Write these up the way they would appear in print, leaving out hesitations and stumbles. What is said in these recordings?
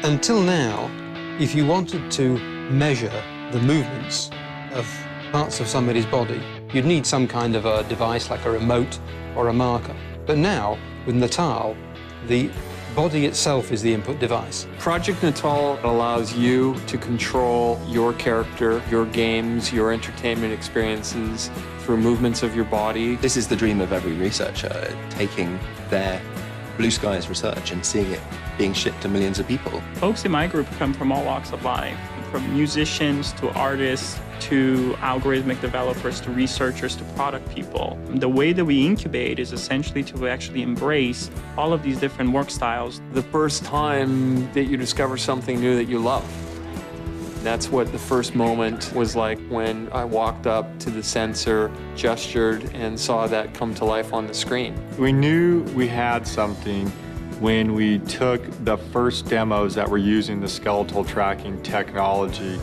Until now, if you wanted to measure the movements of parts of somebody's body, you'd need some kind of a device like a remote or a marker. But now, with Natal, the body itself is the input device. Project Natal allows you to control your character, your games, your entertainment experiences through movements of your body. This is the dream of every researcher, taking their blue skies research and seeing it being shipped to millions of people. Folks in my group come from all walks of life, from musicians to artists to algorithmic developers to researchers to product people. The way that we incubate is essentially to actually embrace all of these different work styles. The first time that you discover something new that you love. That's what the first moment was like when I walked up to the sensor, gestured, and saw that come to life on the screen. We knew we had something when we took the first demos that were using the skeletal tracking technology,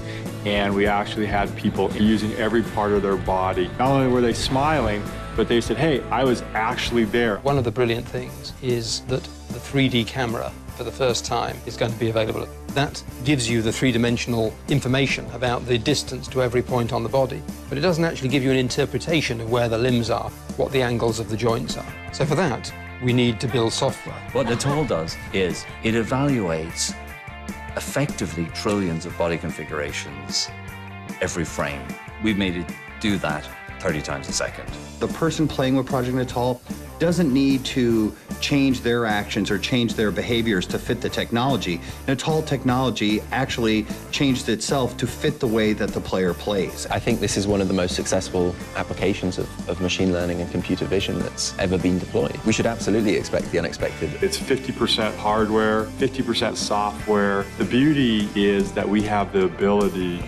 and we actually had people using every part of their body. Not only were they smiling, but they said, hey, I was actually there. One of the brilliant things is that the 3D camera, for the first time, is going to be available. That gives you the three-dimensional information about the distance to every point on the body, but it doesn't actually give you an interpretation of where the limbs are, what the angles of the joints are. So for that, we need to build software. What Natal does is it evaluates effectively trillions of body configurations every frame. We've made it do that 30 times a second. The person playing with Project Natal doesn't need to change their actions or change their behaviors to fit the technology. Natal technology actually changed itself to fit the way that the player plays. I think this is one of the most successful applications of machine learning and computer vision that's ever been deployed. We should absolutely expect the unexpected. It's 50% hardware, 50% software. The beauty is that we have the ability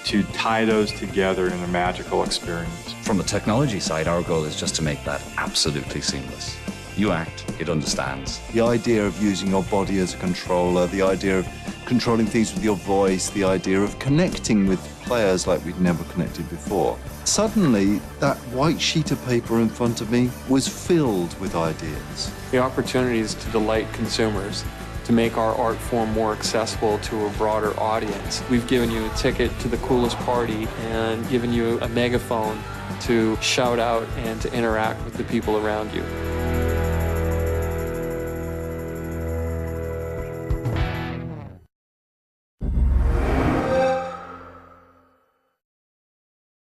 to tie those together in a magical experience. From the technology side, our goal is just to make that absolutely seamless. You act, it understands. The idea of using your body as a controller, the idea of controlling things with your voice, the idea of connecting with players like we'd never connected before. Suddenly, that white sheet of paper in front of me was filled with ideas. The opportunities to delight consumers, to make our art form more accessible to a broader audience. We've given you a ticket to the coolest party and given you a megaphone to shout out and to interact with the people around you.